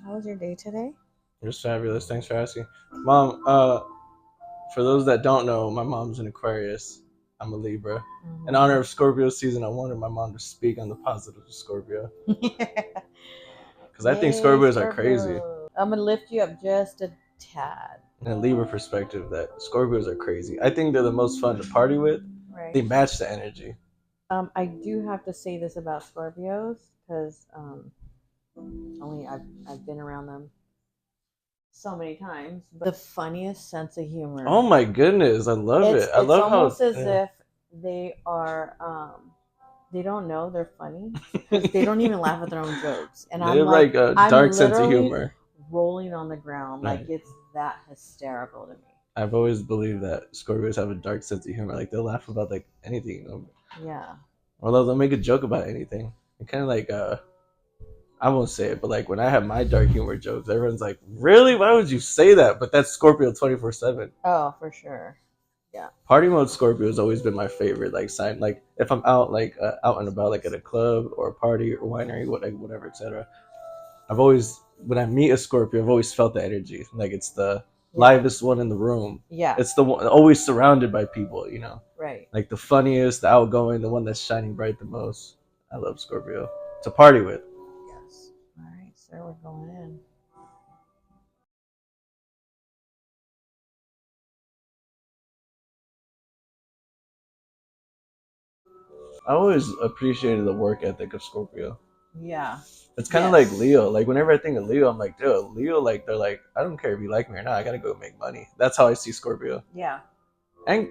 How was your day today? It was fabulous. Thanks for asking. Mom, for those that don't know, my mom's an Aquarius. I'm a Libra. In honor of Scorpio season, I wanted my mom to speak on the positives of Scorpio. Because I think Yay, Scorpios are crazy. Scorpio. I'm gonna lift you up just a tad. In a Libra perspective, that Scorpios are crazy. I think they're the most fun to party with. Right. They match the energy. I do have to say this about Scorpios because only I've been around them so many times. But the funniest sense of humor. Oh my goodness, I love it. I love how it's almost as if they are they don't know they're funny because they don't even laugh at their own jokes. And I'm like a dark sense of humor, rolling on the ground right. like it's that hysterical to me. I've always believed that Scorpios have a dark sense of humor. Like they'll laugh about like anything, Yeah. Or they'll make a joke about anything. And kind of like I won't say it, but like when I have my dark humor jokes, everyone's like, "Really? Why would you say that?" But that's Scorpio 24/7. Oh, for sure. Yeah. Party mode Scorpio has always been my favorite. Like sign, like if I'm out, like out and about, like at a club or a party or winery, whatever, etc. I've always, when I meet a Scorpio, I've always felt the energy. Like it's the livest one in the room. Yeah. It's the one always surrounded by people. Right. Like the funniest, the outgoing, the one that's shining bright the most. I love Scorpio to party with. Yes. All right, sir, we're going in. I always appreciated the work ethic of Scorpio. Yeah. It's kind of like Leo. Like whenever I think of Leo, I'm like, dude, Leo, like they're like, I don't care if you like me or not. I gotta go make money. That's how I see Scorpio. Yeah. And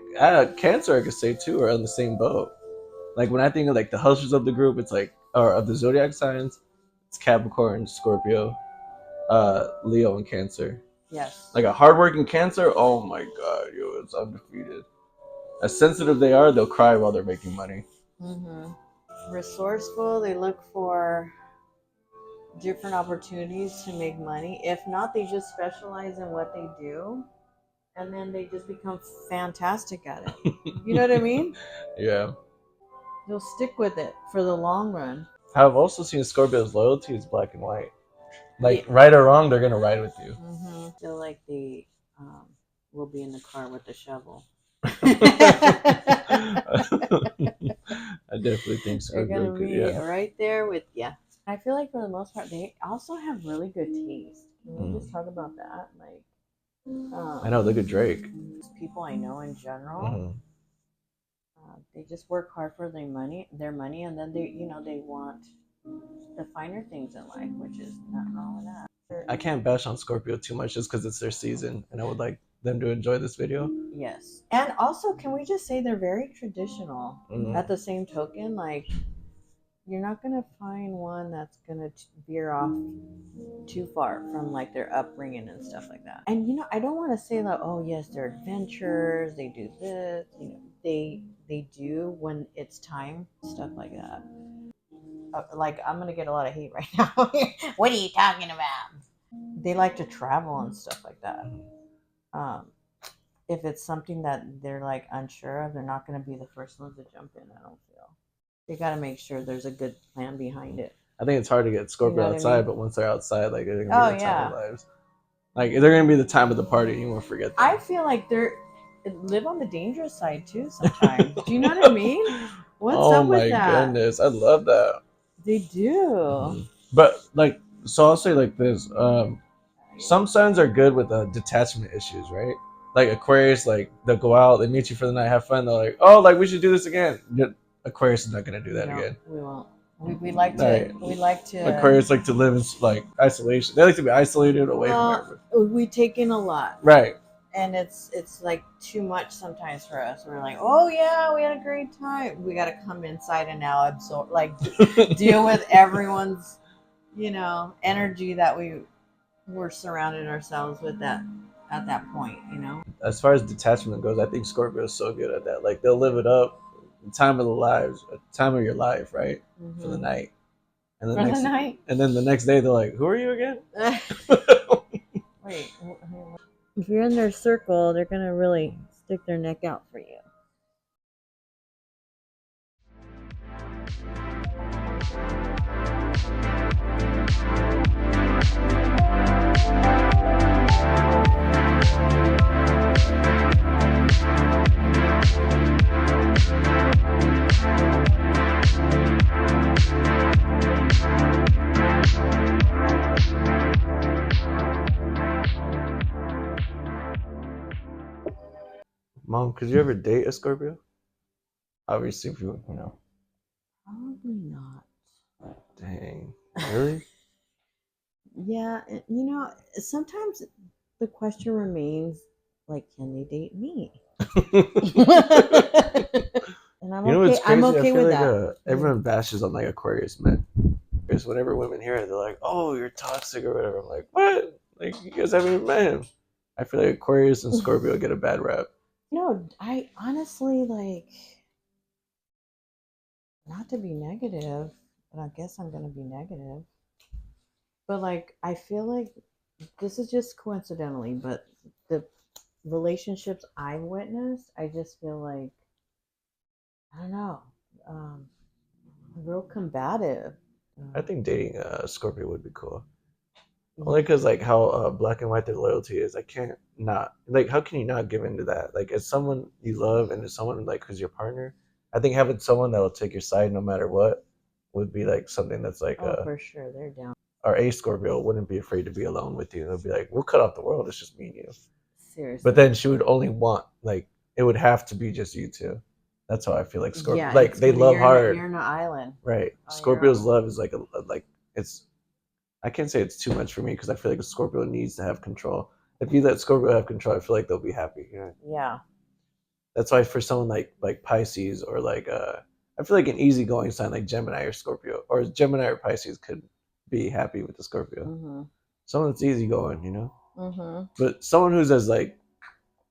Cancer, I could say too, are on the same boat. Like when I think of like the hustlers of the group, it's like, or of the zodiac signs, it's Capricorn, Scorpio, Leo, and Cancer. Yes. Like a hardworking Cancer, oh my god, yo, it's undefeated. As sensitive they are, they'll cry while they're making money. Mm-hmm. Resourceful, they look for different opportunities to make money. If not, they just specialize in what they do, and then they just become fantastic at it. You know what I mean? Yeah. They'll stick with it for the long run. I've also seen Scorpio's loyalty is black and white. Like right or wrong, they're gonna ride with you. Mm-hmm. I feel like they will be in the car with the shovel. I definitely think Scorpio they're gonna be right there with you. I feel like for the most part, they also have really good taste. Can we just talk about that? Like, I know, look at Drake. People I know in general, they just work hard for their money, and then they want the finer things in life, which is nothing wrong with that. I can't bash on Scorpio too much just because it's their season, and I would like them to enjoy this video. Yes, and also, can we just say they're very traditional? At the same token, like, you're not gonna find one that's gonna veer off too far from like their upbringing and stuff like that. And I don't want to say that, oh yes, they're adventurers, they do this, they do when it's time, stuff like that. Like, I'm gonna get a lot of hate right now. What are you talking about? They like to travel and stuff like that. If it's something that they're like unsure of, they're not gonna be the first ones to jump in. I don't feel. They got to make sure there's a good plan behind it. I think it's hard to get Scorpio outside, but once they're outside, like they're gonna be the time of their lives. Like they're gonna be the time of the party. You won't forget them. I feel like they're live on the dangerous side too sometimes. Do you know what I mean? What's up with that? Oh my goodness, I love that. They do. But like, so I'll say like this: some signs are good with detachment issues, right? Like Aquarius, like they'll go out, they meet you for the night, have fun. They're like, oh, like we should do this again. Aquarius is not gonna do that again. We won't. We like to. We like to. Aquarius like to live in like isolation. They like to be isolated away from everything. We take in a lot, right? And it's like too much sometimes for us. We're like, oh yeah, we had a great time. We got to come inside and now absorb, like, deal with everyone's, energy that we're surrounding ourselves with that at that point. As far as detachment goes, I think Scorpio is so good at that. Like they'll live it up. Time of the lives, time of your life, right? For the night, and and then the next day they're like, "Who are you again?" Wait, if you're in their circle, they're gonna really stick their neck out for you. Mom, could you ever date a Scorpio? Obviously, if you know. Probably not. Dang. Really? Yeah, sometimes the question remains, like, can they date me? And I'm You know okay. what's I'm crazy? I okay feel with like that. everyone bashes on like Aquarius men. Because whenever women hear it, they're like, "Oh, you're toxic" or whatever. I'm like, "What? Like, you guys haven't even met him." I feel like Aquarius and Scorpio get a bad rap. I honestly like, not to be negative, but I guess I'm gonna be negative. But like, I feel like this is just coincidentally, but the relationships I've witnessed, I just feel like, I don't know, um, real combative. I think dating a Scorpio would be cool. Yeah. Only because like how black and white their loyalty is. I can't not like. How can you not give into that? Like, as someone you love and as someone like who's your partner, I think having someone that will take your side no matter what would be like something that's like Oh, for sure, they're down. our A Scorpio wouldn't be afraid to be alone with you. They'll be like, we'll cut off the world. It's just me and you. Seriously. But then she would only want like it would have to be just you two. That's how I feel like Scorpio. Yeah, Like they love hard, You're in an island. right? On your Scorpio's own. love is like a like it's. I can't say it's too much for me because I feel like a Scorpio needs to have control. If you let Scorpio have control, I feel like they'll be happy. You know? Yeah. That's why for someone like Pisces or like I feel like an easygoing sign like Gemini or Scorpio or Gemini or Pisces could be happy with the Scorpio. Mm-hmm. Someone that's easygoing, you know. Mm-hmm. But someone who's as like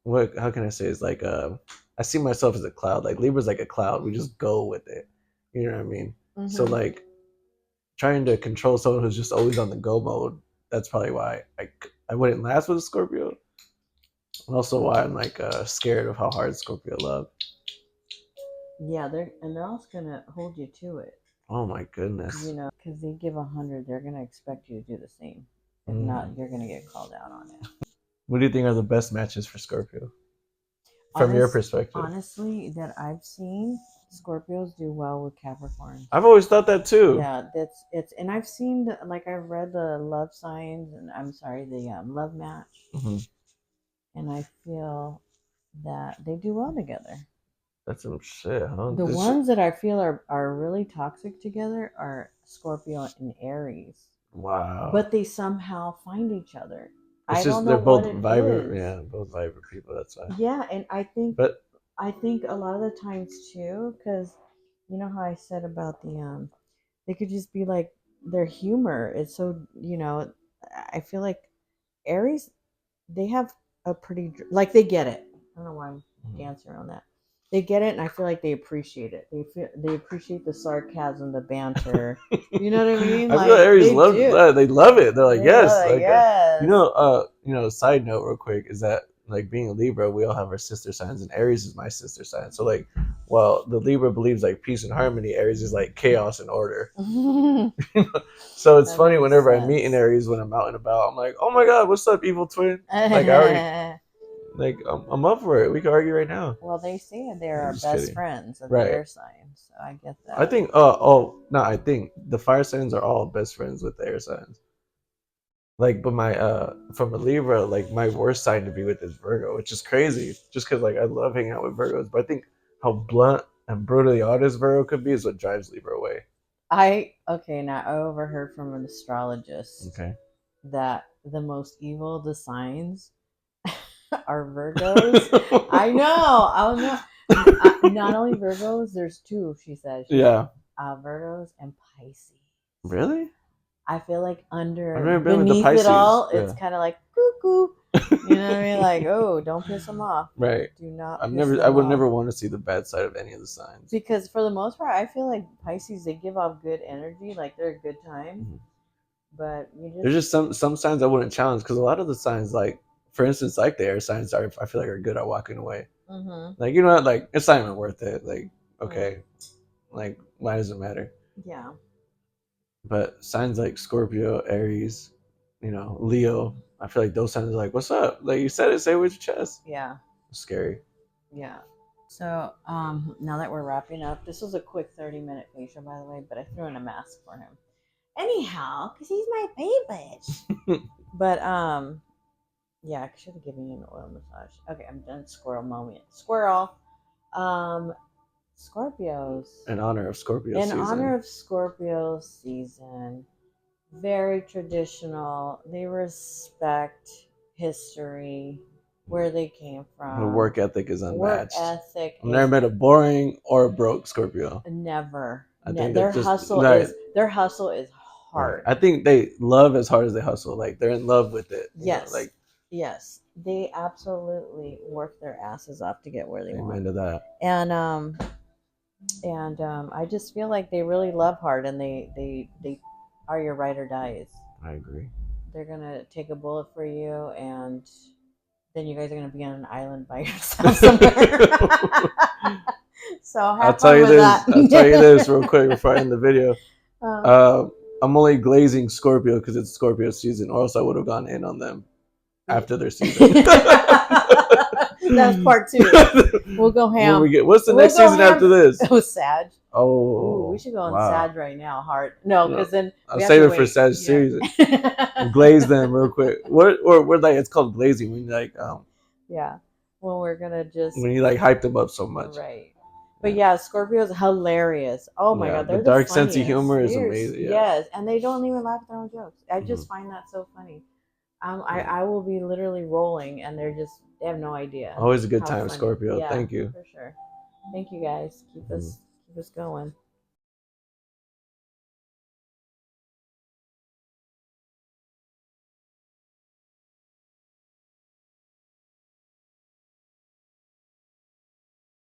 what? How can I say? Is like I see myself as a cloud. Like Libra's like a cloud. We just go with it. You know what I mean? Mm-hmm. So like trying to control someone who's just always on the go mode. That's probably why I wouldn't last with a Scorpio. And also why I'm like scared of how hard Scorpio love. Yeah, they're also gonna hold you to it. Oh my goodness. You know, because they give 100, they're gonna expect you to do the same. If not, you're gonna get called out on it. What do you think are the best matches for Scorpio? From your perspective. Honestly, that I've seen, Scorpios do well with Capricorns. I've always thought that too. Yeah, and I've seen like I've read the love signs, and I'm sorry, the love match, and I feel that they do well together. That's some shit, huh? The ones that I feel are really toxic together are Scorpio and Aries. Wow. But they somehow find each other. It's just they're both vibrant. Yeah, both vibrant people. That's why. Yeah, and I think a lot of the times too, because you know how I said about the they could just be like their humor. It's so I feel like Aries, they have a pretty like they get it. I don't know why I'm dancing around that. They get it, and I feel like they appreciate it. They appreciate the sarcasm, the banter. You know what I mean? I feel like Aries love that. They love it. They're like, yes, like yes. Side note, real quick, is that like being a Libra, we all have our sister signs, and Aries is my sister sign. So like, while the Libra believes like peace and harmony, Aries is like chaos and order. So it's funny whenever I meet an Aries when I'm out and about. I'm like, oh my god, what's up, evil twin? Like I already. Like I'm up for it. We can argue right now. Well, they say they're our best friends of the air signs, so I get that. I think. I think the fire signs are all best friends with the air signs. Like, but my from a Libra, like my worst sign to be with is Virgo, which is crazy. Just because like I love hanging out with Virgos, but I think how blunt and brutally honest Virgo could be is what drives Libra away. Now I overheard from an astrologist that the most evil of the signs are Virgos. I know. Not only Virgos, there's two, she says. Virgos and Pisces. Really? I feel like beneath it all, it's kind of like cuckoo. You know what I mean? Like, oh, don't piss them off. Right. Do not. I would never want to see the bad side of any of the signs. Because for the most part, I feel like Pisces, they give off good energy, like they're a good time. Mm-hmm. But there's just some signs I wouldn't challenge because a lot of the signs, like for instance, like the air signs, I feel like are good at walking away. Mm-hmm. Like like it's not even worth it. Like okay, like why does it matter? Yeah. But signs like Scorpio, Aries, Leo, I feel like those signs are like, what's up? Like you said it, say it with your chest. Yeah. It's scary. Yeah. So now that we're wrapping up, this was a quick 30-minute facial, by the way, but I threw in a mask for him. Anyhow, because he's my favorite. But Yeah, I should have given you an oil massage. Okay, I'm done. Squirrel moment. Squirrel. Um, Scorpios. In honor of Scorpio In season. honor of Scorpio season, very traditional. They respect history, where they came from. Her work ethic is unmatched. Work ethic. I've never met a boring or a broke Scorpio. Never. I think their just, hustle right. is hard. Right. I think they love as hard as they hustle. Like they're in love with it. Yes. Know? Like yes, they absolutely work their asses off to get where they want. Amen to that. And I just feel like they really love hard, and they are your ride or dies. I agree. They're gonna take a bullet for you, and then you guys are gonna be on an island by yourself somewhere. So I'll tell you this. I'll tell you this real quick before I end the video. I'm only glazing Scorpio because it's Scorpio season, or else I would have gone in on them after their season. That's part 2. We'll go ham. What's the next season after this? Oh, Sag. Oh, ooh, we should go on Sag right now. Hard. No, because then I'll save it for Sag season. Glaze them real quick. What like it's called glazing when you like yeah. Well, we're gonna just when you like hype them up so much. Right. But yeah, Scorpio's hilarious. Oh my god, they're the dark funniest. sense of humor is amazing. Yeah. Yes, and they don't even laugh at their own jokes. I just find that so funny. I will be literally rolling, and they have no idea. Always a good time, funny. Scorpio. Yeah, thank you. For sure. Thank you guys. Keep us going.